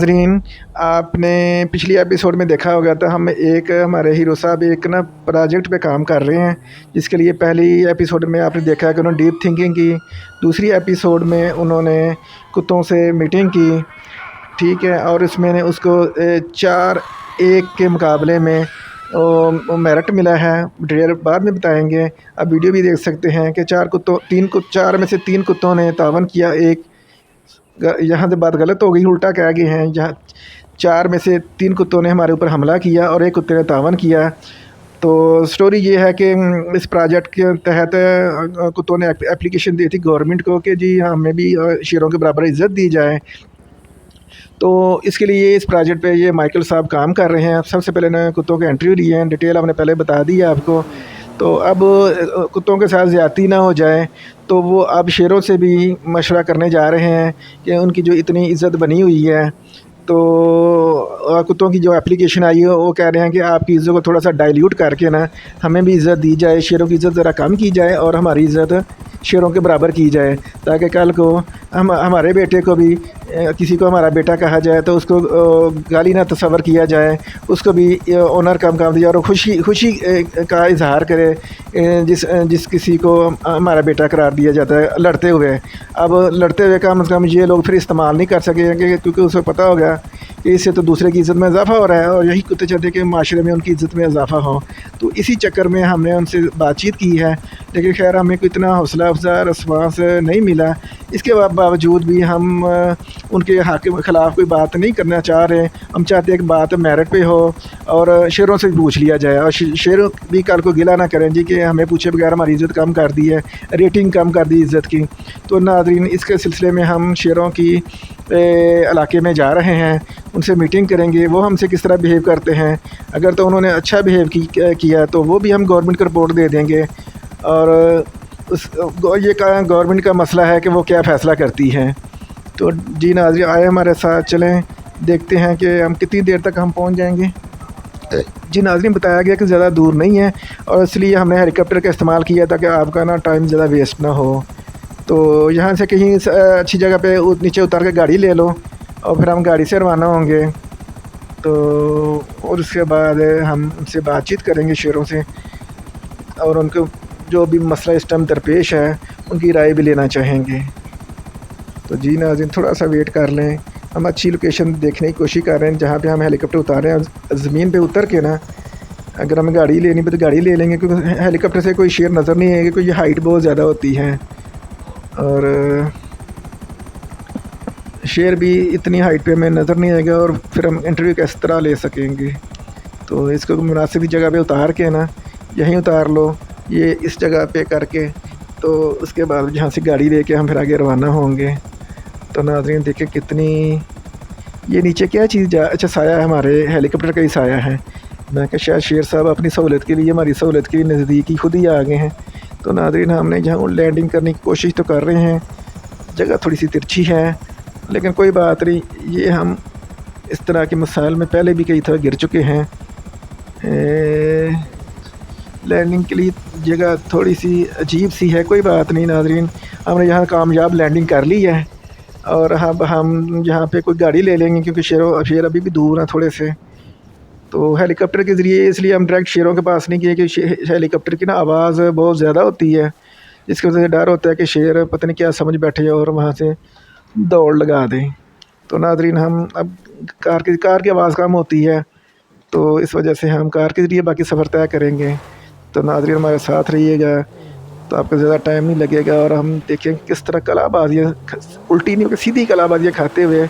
नाज़रीन, आपने पिछली एपिसोड में देखा होगा तो हमारे हीरो साहब एक ना प्रोजेक्ट पे काम कर रहे हैं, जिसके लिए पहली एपिसोड में आपने देखा कि उन्होंने डीप थिंकिंग की। दूसरी एपिसोड में उन्होंने कुत्तों से मीटिंग की, ठीक है, और इसमें ने उसको 4-1 के मुकाबले में मेरिट मिला है। डिटेल बाद में बताएंगे। अब वीडियो भी देख सकते हैं कि 4 में से 3 कुत्तों ने तावन किया। यहाँ से बात गलत हो गई, उल्टा कह गए हैं। जहाँ 4 में से 3 कुत्तों ने हमारे ऊपर हमला किया और 1 कुत्ते ने तावन किया। तो स्टोरी ये है कि इस प्रोजेक्ट के तहत कुत्तों ने एप्लीकेशन दी थी गवर्नमेंट को कि जी हमें भी शेरों के बराबर इज़्ज़त दी जाए। तो इसके लिए इस प्रोजेक्ट पे ये माइकल साहब काम कर रहे हैं। सबसे पहले ने कुत्तों के इंटरव्यू लिए हैं, डिटेल हमने पहले बता दी है आपको। तो अब कुत्तों के साथ ज़्यादती ना हो जाए, तो वो अब शेरों से भी मशवरा करने जा रहे हैं कि उनकी जो इतनी इज़्ज़त बनी हुई है, तो कुत्तों की जो एप्लीकेशन आई है वो कह रहे हैं कि आपकी इज़्ज़त को थोड़ा सा डाइल्यूट करके ना हमें भी इज़्ज़त दी जाए, शेरों की इज़्ज़त ज़रा कम की जाए और हमारी इज़्ज़त शेरों के बराबर की जाए, ताकि कल को हमारे बेटे को भी किसी को हमारा बेटा कहा जाए तो उसको गाली ना तस्वर किया जाए, उसको भी ऑनर कम दिया और खुशी का इजहार करे जिस किसी को हमारा बेटा करार दिया जाता है लड़ते हुए। अब लड़ते हुए कम से कम ये लोग फिर इस्तेमाल नहीं कर सकेंगे, क्योंकि उसे पता होगा कि इससे तो दूसरे की इज़्ज़त में इजाफ़ा हो रहा है और यही कुत्ते चाहते कि माशरे में उनकी इज़्ज़त में इजाफ़ा हो। तो इसी चक्कर में हमने उनसे बातचीत की है, लेकिन खैर हमें कोई इतना हौसला अफजा रिस्पांस नहीं मिला। इसके बावजूद भी हम उनके हक़ के ख़िलाफ़ कोई बात नहीं करना चाह रहे। हम चाहते हैं कि बात मेरिट पे हो और शेरों से पूछ लिया जाए, और शेर भी कल को गिला ना करें जी कि हमें पूछे बगैर हमारी इज़्ज़त कम कर दी है, रेटिंग कम कर दी इज़्ज़त की। तो नाज़रीन, इसके सिलसिले में हम शेरों की इलाके में जा रहे हैं, उनसे मीटिंग करेंगे, वो हमसे किस तरह बिहेव करते हैं। अगर तो उन्होंने अच्छा बिहेव किया तो वो भी हम गवर्नमेंट को रिपोर्ट दे देंगे, और ये गवर्नमेंट का मसला है कि वो क्या फ़ैसला करती है। तो जी नाज़रीन, आए हमारे साथ, चलें देखते हैं कि हम कितनी देर तक हम पहुंच जाएंगे। जी नाज़रीन, बताया गया कि ज़्यादा दूर नहीं है और इसलिए हमने हेलीकॉप्टर का इस्तेमाल किया ताकि आपका ना टाइम ज़्यादा वेस्ट ना हो। तो यहाँ से कहीं अच्छी जगह पे नीचे उतार के गाड़ी ले लो और फिर हम गाड़ी से रवाना होंगे। तो और उसके बाद हम उनसे बातचीत करेंगे शेरों से, और उनको जो भी मसला इस टाइम दरपेश है उनकी राय भी लेना चाहेंगे। तो जी नाज़रीन, थोड़ा सा वेट कर लें। हम अच्छी लोकेशन देखने की कोशिश कर रहे हैं जहाँ पे हम हेलीकॉप्टर उतारें, और ज़मीन पे उतर के ना अगर हमें गाड़ी लेनी पे तो गाड़ी ले लेंगे, क्योंकि हेलीकॉप्टर से कोई शेर नज़र नहीं आएगा, क्योंकि हाइट बहुत ज़्यादा होती है और शेर भी इतनी हाइट पे हमें नज़र नहीं आएगा, और फिर हम इंटरव्यू किस तरह ले सकेंगे। तो इसको मुनासिब जगह पे उतार के ना, यहीं उतार लो ये इस जगह पे करके, तो उसके बाद जहाँ से गाड़ी लेके हम फिर आगे रवाना होंगे। तो नाज़रीन देखिए कितनी, ये नीचे क्या चीज़ अच्छा साया है, हमारे हेलीकॉप्टर का ही साया है। मैं क्या शायद शेर साहब अपनी सहूलत के लिए, हमारी सहूलत के लिए नज़दीक ही खुद ही आ गए हैं। तो नाज़रीन, हमने जहाँ लैंडिंग करने की कोशिश तो कर रहे हैं, जगह थोड़ी सी तिरछी है, लेकिन कोई बात नहीं। ये हम इस तरह के मसाइल में पहले भी कई दफ़ा गिर चुके हैं। लैंडिंग के लिए जगह थोड़ी सी अजीब सी है, कोई बात नहीं नाज़रीन, हमने यहाँ कामयाब लैंडिंग कर ली है। और अब हम यहाँ पे कोई गाड़ी ले लेंगे, क्योंकि शेर अभी भी दूर हैं थोड़े से। तो हेलीकॉप्टर के ज़रिए इसलिए हम डायरेक्ट शेरों के पास नहीं किए कि हेलीकॉप्टर की ना आवाज़ बहुत ज़्यादा होती है, जिसकी वजह से डर होता है कि शेर पता नहीं क्या समझ बैठे और वहाँ से दौड़ लगा दें। तो नाज़रीन, हम अब कार की आवाज़ कम होती है, तो इस वजह से हम कार के ज़रिए बाकी सफ़र तय करेंगे। तो नाज़रीन, हमारे साथ रहिएगा, तो आपको ज़्यादा टाइम नहीं लगेगा, और हम देखें किस तरह कलाबाजियाँ, उल्टी नहीं सीधी कलाबाजियाँ खाते हुए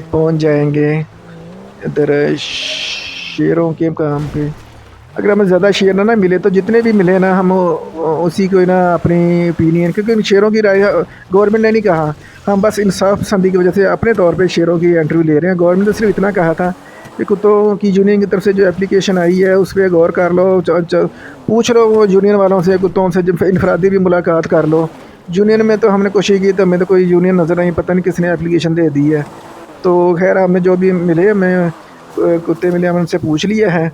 पहुंच जाएंगे इधर शेरों के काम पे। अगर हमें ज़्यादा शेर ना मिले तो जितने भी मिले ना, हम उसी को ना अपनी ओपिनियन, क्योंकि शेरों की राय गवर्नमेंट ने नहीं कहा, हम बस इंसाफ पसंदी की वजह से अपने तौर पे शेरों की इंटरव्यू ले रहे हैं। गवर्नमेंट ने सिर्फ इतना कहा था कि कुत्तों की यूनियन की तरफ से जो एप्लीकेशन आई है उस पर गौर कर लो, पूछ लो वो यूनियन वालों से, कुत्तों से इनफरादी भी मुलाकात कर लो। यूनियन में तो हमने कोशिश की, तो हमें तो कोई यूनियन नज़र नहीं, पता नहीं किसने एप्लीकेशन दे दी है। तो खैर हमने जो भी मिले, हमें कुत्ते मिले, हमने उनसे पूछ लिया है।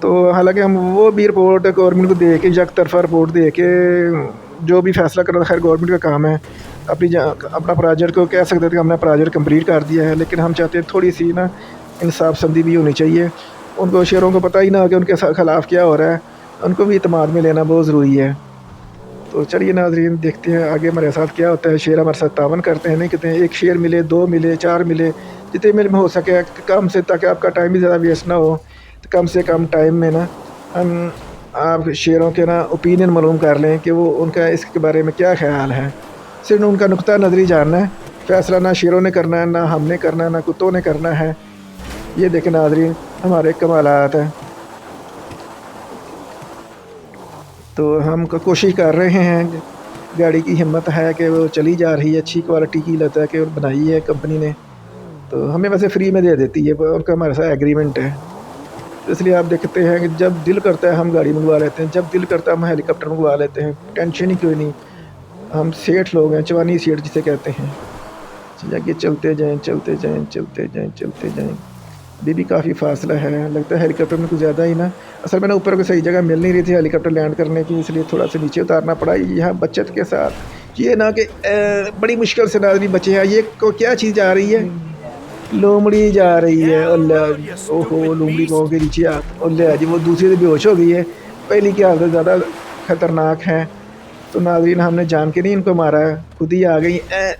तो हालांकि हम वो भी रिपोर्ट गवर्नमेंट को दे के, एक तरफा रिपोर्ट दे के जो भी फैसला करना खैर गवर्नमेंट का काम है। अपना प्रोजेक्ट को कह सकते थे कि हमने प्रोजेक्ट कंप्लीट कर दिया है, लेकिन हम चाहते हैं थोड़ी सी ना इंसाफ संदी भी होनी चाहिए। उनको शेयरों को पता ही ना हो कि उनके ख़िलाफ़ क्या हो रहा है, उनको भी इत्मीनान में लेना बहुत ज़रूरी है। तो चलिए नाज़रीन, देखते हैं आगे हमारे साथ क्या होता है। शेयर हमारे साथ तावन करते हैं, नहीं कहते हैं एक शेयर मिले, 2 मिले, 4 मिले, जितने मिल में हो सके कम से, ताकि आपका टाइम भी ज़्यादा वेस्ट ना हो। तो कम से कम टाइम में ना हम आप शेयरों के ना ओपिनियन मालूम कर लें कि वो उनका इसके बारे में क्या ख्याल है। सिर्फ उनका नुक्ता नज़री जानना है, फ़ैसला ना शेयरों ने करना है, ना हमने करना है, ना कुत्तों ने करना है। ये देखें नाज़रीन हमारे कमालात हैं। तो हम कोशिश कर रहे हैं, गाड़ी की हिम्मत है कि वो चली जा रही है, अच्छी क्वालिटी की लगता है कि बनाई है कंपनी ने, तो हमें वैसे फ्री में दे देती है, उनका हमारे साथ एग्रीमेंट है। तो इसलिए आप देखते हैं कि जब दिल करता है हम गाड़ी मंगवा लेते हैं, जब दिल करता है हम हेलीकॉप्टर मंगवा लेते हैं, टेंशन ही कोई नहीं। हम सेठ लोग हैं, चवानी सेठ जिसे कहते हैं। जाके चलते जाएँ चलते जाएँ चलते जाएँ चलते जाएँ। अभी भी काफ़ी फासला है, लगता है हेलीकॉप्टर में कुछ ज़्यादा ही ना। असल में ना ऊपर कोई सही जगह मिल नहीं रही थी हेलीकॉप्टर लैंड करने की, इसलिए थोड़ा सा नीचे उतारना पड़ा यहाँ बचत के साथ। ये ना कि बड़ी मुश्किल से नाज़री बचे हैं। ये को क्या चीज़ जा रही है, लोमड़ी जा रही है। ओहो लोमड़ी पाँव के नीचे जी वो दूसरी से बेहोश हो गई है। पहली की हालत ज़्यादा ख़तरनाक है। तो नाज़रीन हमने जान के नहीं इनको मारा, खुद ही आ गई।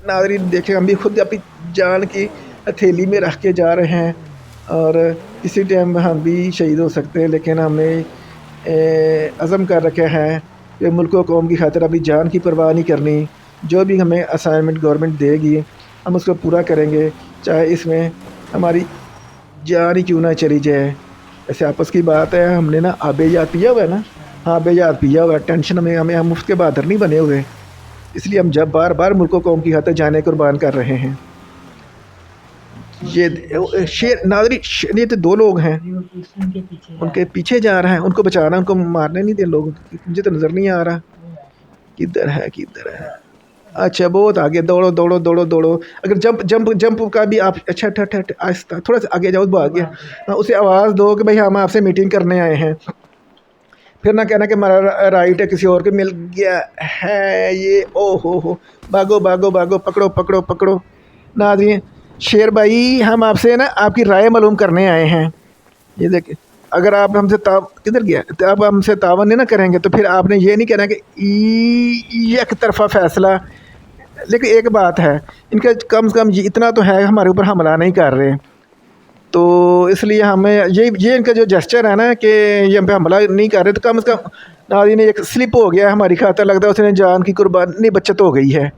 नाज़रीन देखें हम भी खुद अपनी जान की हथेली में रख के जा रहे हैं, और किसी टाइम हम भी शहीद हो सकते हैं, लेकिन हमने अज़म कर रखा है कि मुल्क व कौम की खातिर अपनी जान की परवाह नहीं करनी। जो भी हमें असाइनमेंट गवर्नमेंट देगी हम उसको पूरा करेंगे, चाहे इसमें हमारी जान ही क्यों ना चली जाए। ऐसे आपस की बात है, हमने ना आबेजात पिया हुआ है ना, हाँ आबेजात पिया हुआ है। टेंशन में हमें हम मुफ्त के बहादुर नहीं बने हुए, इसलिए हम जब बार बार मुल्क व कौम की खातिर जाने कुर्बान कर रहे हैं। ये शेर नाज़रीन, ये तो 2 लोग हैं, उनके पीछे जा रहा है, उनको बचाना, उनको मारने नहीं दे लोग। मुझे तो नज़र नहीं आ रहा किधर है किधर है। अच्छा बहुत आगे, दौड़ो दौड़ो दौड़ो दौड़ो। अगर जंप जंप जंप का भी आप अच्छा आहिस्ता थोड़ा सा आगे जाओ, भाग गया। हाँ उसे आवाज़ दो कि भाई हम आपसे मीटिंग करने आए हैं, फिर ना कहना कि हमारा राइट है किसी और को मिल गया है ये। ओ हो भागो भागो भागो, पकड़ो पकड़ो पकड़ो। नाज़रीन शेर भाई हम आपसे ना आपकी राय मालूम करने आए हैं। ये देखिए अगर आप हमसे किधर गया, तो आप हमसे तावन नहीं ना करेंगे तो फिर आपने ये नहीं कहना कि एक तरफा फ़ैसला। लेकिन एक बात है, इनका कम से कम इतना तो है हमारे ऊपर हमला नहीं कर रहे, तो इसलिए हमें ये इनका जो जेस्चर है ना कि ये हम पे हमला नहीं कर रहे, तो कम से कम नाज़रीन एक स्लिप हो गया हमारी खातिर, लगता है उसने जान की कुर्बानी बचत हो गई है।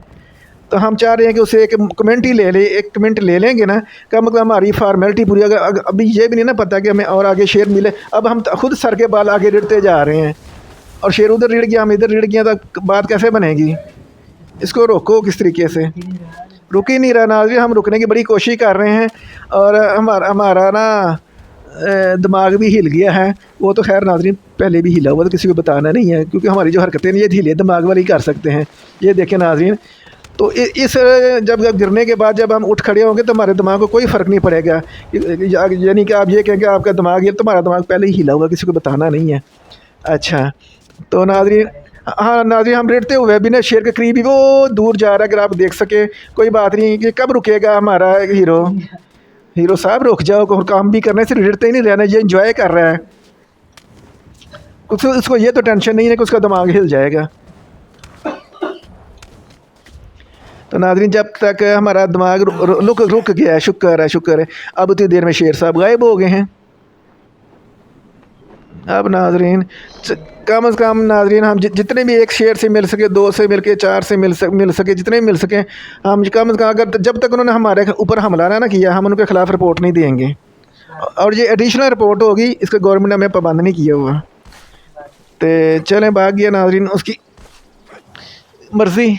तो हम चाह रहे हैं कि उसे एक कमेंट ही ले ले, एक कमेंट ले लेंगे ना, कम से कम हमारी फार्मेलिटी पूरी। अगर अभी ये भी नहीं ना पता कि हमें और आगे शेर मिले, अब हम खुद सर के बाल आगे रिड़ते जा रहे हैं, और शेर उधर रिड़ गया हम इधर रिड़ गया, तो बात कैसे बनेगी। इसको रोको किस तरीके से, रुक ही नहीं रहा नाज़रीन। हम रुकने की बड़ी कोशिश कर रहे हैं, और हमारा ना दिमाग भी हिल गया है। वो तो खैर नाज़रीन पहले भी हिला हुआ, तो किसी को बताना नहीं है, क्योंकि हमारी जो हरकतें ये ढीले दिमाग वाली कर सकते हैं। ये देखें नाज़रीन, तो इस जब गिरने के बाद जब हम उठ खड़े होंगे तो हमारे दिमाग को कोई फ़र्क नहीं पड़ेगा। यानी कि आप ये कहेंगे आपका दिमाग, ये तुम्हारा दिमाग पहले ही हिला हुआ, किसी को बताना नहीं है। अच्छा तो नाज़रीन, हाँ नाज़रीन हम रेटते हुए भी ना शेर के करीब ही वो दूर जा रहा है, अगर आप देख सके। कोई बात नहीं कि कब रुकेगा हमारा हीरो साहब, रुक जाओ, और काम भी करने से रेटते ही नहीं रहना, ये इंजॉय कर रहा है। उसको ये तो टेंशन नहीं है कि उसका दिमाग हिल जाएगा। तो नाज़रीन जब तक हमारा दिमाग रुक गया है, शुक्र है। अब उतनी देर में शेर साहब गायब हो गए हैं। अब नाज़रीन कम से कम नाज़रीन हम जितने भी एक शेर से मिल सके, 2 से मिल के, 4 से मिल सके, जितने भी मिल सके हम कम से कम, अगर जब तक उन्होंने हमारे ऊपर हमला ना किया हम उनके ख़िलाफ़ रिपोर्ट नहीं देंगे। और ये एडिशनल रिपोर्ट होगी, इसका गवर्नमेंट ने हमें पाबंद नहीं किया हुआ। तो चलें भाग गया नाज़रीन उसकी मर्ज़ी।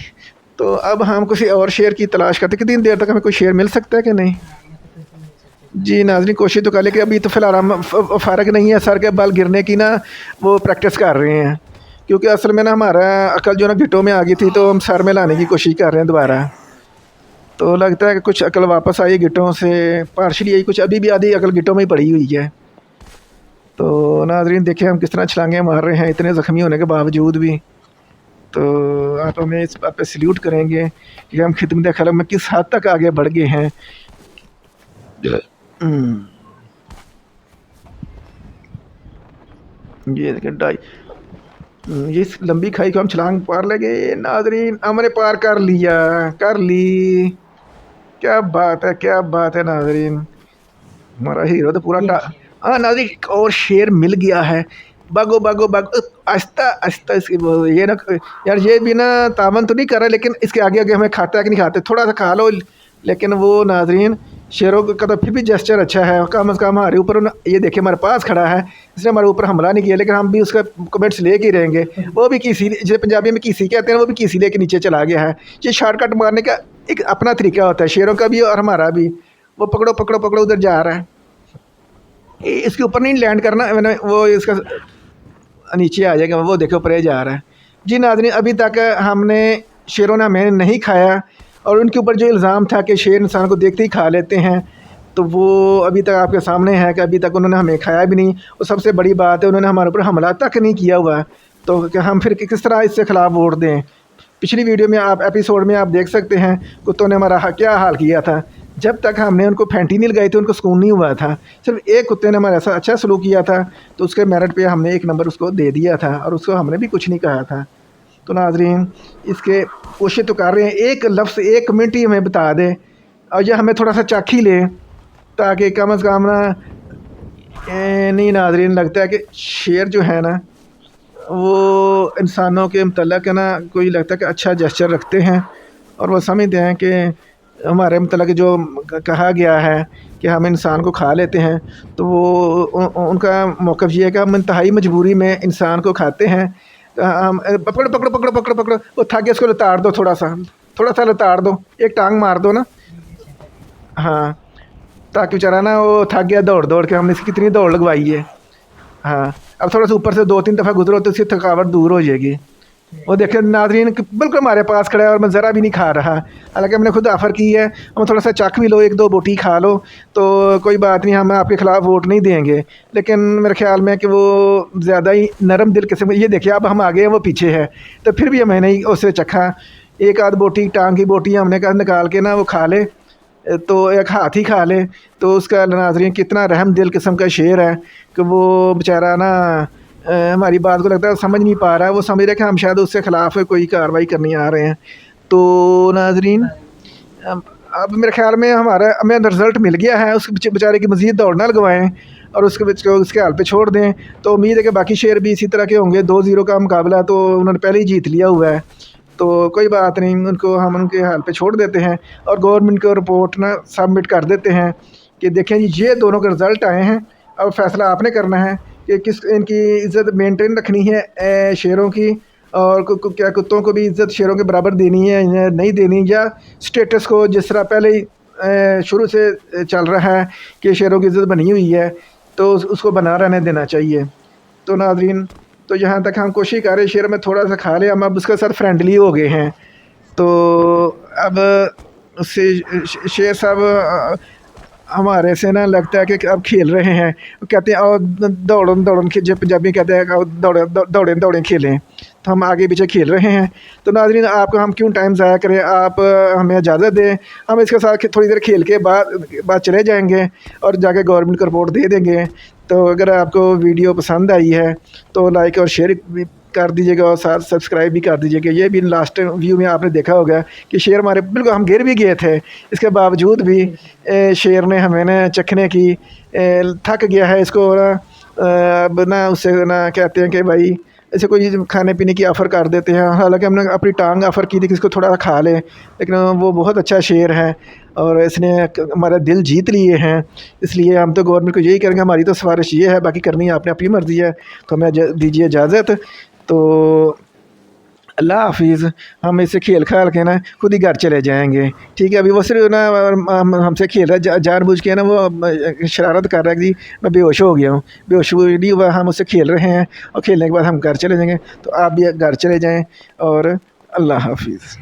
तो अब हम किसी और शेयर की तलाश करते, कितनी देर तक हमें कोई शेयर मिल सकता है कि नहीं। जी नाज़रीन कोशिश तो कर ले कि अभी तो फ़िलहाल हम फ़र्क नहीं है, सर के बाल गिरने की ना वो प्रैक्टिस कर रहे हैं, क्योंकि असल में ना हमारा अकल जो ना घिटों में आ गई थी, तो हम सर में लाने की कोशिश कर रहे हैं दोबारा। तो लगता है कि कुछ अकल वापस आई गिटों से, पार्शली आई, कुछ अभी भी आधी अकल गिटों में ही पड़ी हुई है। तो नाज़रीन देखिए हम किस तरह छलांगे मार रहे हैं इतने ज़ख्मी होने के बावजूद भी। तो आप हमें इस बात पे सल्यूट करेंगे कि हम खिदमत खलक में किस हद तक आगे बढ़ गए हैं। ये देखिए ये इस लंबी खाई को हम छलांग पार ले गए नाजरीन, हमने पार कर लिया, कर ली। क्या बात है, क्या बात है नाजरीन, हमारा हीरो तो पूरा हाँ नाजरीन, एक और शेर मिल गया है। भागो भागो भागो, आहिस्ता आहिस्ता इसकी ये ना यार, ये भी ना तावन तो नहीं कर रहा, लेकिन इसके आगे आगे हमें खाता है कि नहीं खाते, थोड़ा सा खा लो। लेकिन वो नाजरीन शेरों का तो फिर भी जेस्चर अच्छा है, कम अज़ कम हमारे ऊपर ये देखिए हमारे पास खड़ा है, इसने हमारे ऊपर हमला नहीं किया, लेकिन हम भी उसका कमेंट्स लेके ही रहेंगे। वो भी किसी, जैसे पंजाबी में किसी कहते हैं, वो भी किसी लेके नीचे चला गया है। ये शॉर्टकट मारने का एक अपना तरीका होता है, शेरों का भी और हमारा भी। वो पकड़ो पकड़ो पकड़ो उधर जा रहा है, इसके ऊपर नहीं लैंड करना, मैंने वो इसका नीचे आ जाएगा, वो देखो ऊपर जा रहा है। जी नाज़रीन, अभी तक हमने शेरों ने हमें नहीं खाया, और उनके ऊपर जो इल्ज़ाम था कि शेर इंसान को देखते ही खा लेते हैं, तो वो अभी तक आपके सामने है कि अभी तक उन्होंने हमें खाया भी नहीं। और सबसे बड़ी बात है, उन्होंने हमारे ऊपर हमला तक नहीं किया हुआ। तो कि हम फिर किस तरह इससे खिलाफ वोट दें। पिछली वीडियो में आप एपिसोड में आप देख सकते हैं कुत्तों ने हमारा क्या हाल किया था। जब तक हमने उनको फैंटीनिल लगाई थी उनको सुकून नहीं हुआ था। सिर्फ एक कुत्ते ने हमारा ऐसा अच्छा सलूक किया था, तो उसके मेरिट पे हमने 1 नंबर उसको दे दिया था, और उसको हमने भी कुछ नहीं कहा था। तो नाजरीन, इसके कोशिश तो कर रहे हैं, एक लफ्ज़ 1 मिनट ही हमें बता दे, और यह हमें थोड़ा सा चख ही ले, ताकि कम अज़ कम ना नहीं नाजरीन, लगता है कि शेर जो है ना वो इंसानों के मतलब ना कोई लगता है कि अच्छा जेस्चर रखते हैं, और वो समझते हैं कि हमारे मतलब जो कहा गया है कि हम इंसान को खा लेते हैं, तो वो उनका मौक़िफ़ ये है कि हम इंतहाई मजबूरी में इंसान को खाते हैं। हम पकड़ो पकड़ो पकड़ो पकड़ो पकड़ो, वो थक गया, उसको लताड़ दो, थोड़ा सा लताड़ दो, एक टांग मार दो ना, हाँ, ताकि बेचारा ना वो थक गया दौड़ दौड़ के, हमने इसकी कितनी दौड़ लगवाई है। हाँ, अब थोड़ा सा ऊपर से 2-3 दफ़ा गुजरो तो इसकी थकावट दूर हो जाएगी। वो देखे नाजरीन बिल्कुल हमारे पास खड़ा है, और मैं ज़रा भी नहीं खा रहा, हालांकि हमने खुद ऑफ़र की है। हम थोड़ा सा चख भी लो, 1-2 बोटी खा लो, तो कोई बात नहीं, हम आपके ख़िलाफ़ वोट नहीं देंगे। लेकिन मेरे ख्याल में कि वो ज़्यादा ही नरम दिल किस्म, ये देखिए अब हम आगे हैं वो पीछे है, तो फिर भी हमें नहीं उससे चखा। एक आध बोटी, टांग की बोटी हमने कहा निकाल के ना वो खा ले, तो एक हाथ ही खा ले। तो उसका नाज़रीन कितना रहम दिल किस्म का शेर है कि वो बेचारा ना हमारी बात को लगता है समझ नहीं पा रहा है, वो समझ रहा है कि हम शायद उसके ख़िलाफ़ कोई कार्रवाई करने आ रहे हैं। तो नाज़रीन, अब मेरे ख़्याल में हमें रिज़ल्ट मिल गया है, उस बेचारे की मज़ीद दौड़ ना लगवाएँ और उसके हाल पे छोड़ दें। तो उम्मीद है कि बाकी शेर भी इसी तरह के होंगे। 2-0 का मुकाबला तो उन्होंने पहले ही जीत लिया हुआ है, तो कोई बात नहीं, उनको हम उनके हाल पे छोड़ देते हैं, और गवर्नमेंट को रिपोर्ट ना सबमिट कर देते हैं कि देखें जी ये दोनों के रिज़ल्ट आए हैं। अब फ़ैसला आपने करना है कि किस इनकी इज़्ज़त मेंटेन रखनी है शेरों की, और क्या कुत्तों को भी इज़्ज़त शेरों के बराबर देनी है या नहीं देनी, या स्टेटस को जिस तरह पहले ही शुरू से चल रहा है कि शेरों की इज़्ज़त बनी हुई है, तो उसको बना रहने देना चाहिए। तो नाज़रीन, तो यहाँ तक हम कोशिश कर रहे हैं शेर में थोड़ा सा खा ले, हम अब उसके साथ फ्रेंडली हो गए हैं। तो अब उससे शेर साहब हमारे से ना लगता है कि अब खेल रहे हैं, कहते हैं और दौड़न दौड़न जो पंजाबी कहते हैं दौड़े दौड़े खेलें, तो हम आगे पीछे खेल रहे हैं। तो नाज़रीन, आपको हम क्यों टाइम ज़ाया करें, आप हमें इजाज़त दें, हम इसके साथ थोड़ी देर खेल के बाद चले जाएंगे और जाके गवर्नमेंट को रिपोर्ट दे देंगे। तो अगर आपको वीडियो पसंद आई है तो लाइक और शेयर भी कर दीजिएगा, और साथ सब्सक्राइब भी कर दीजिएगा। ये भी लास्ट व्यू में आपने देखा होगा कि शेर हमारे बिल्कुल, हम गिर भी गए थे, इसके बावजूद भी शेर ने हमें ना चखने की थक गया है इसको अब ना, उससे ना कहते हैं कि भाई ऐसे कोई खाने पीने की ऑफ़र कर देते हैं। हालांकि हमने अपनी टांग ऑफ़र की थी कि इसको थोड़ा सा खा ले, लेकिन वो बहुत अच्छा शेर है और इसने हमारा दिल जीत लिए हैं। इसलिए हम तो गवर्नमेंट को यही करेंगे, हमारी तो सिफारिश ये है, बाकी करनी आपने अपनी मर्ज़ी है। तो हमें दीजिए इजाज़त। तो अल्लाह हाफिज़। हम इससे खेल खाल के ना खुद ही घर चले जाएंगे, ठीक है। अभी वो सिर्फ ना हमसे खेल रहा है जानबूझ के ना, वो शरारत कर रहा है कि मैं बेहोश हो गया हूँ, बेहोश नहीं हुआ, हम उससे खेल रहे हैं, और खेलने के बाद हम घर चले जाएंगे। तो आप भी घर चले जाएं, और अल्लाह हाफिज़।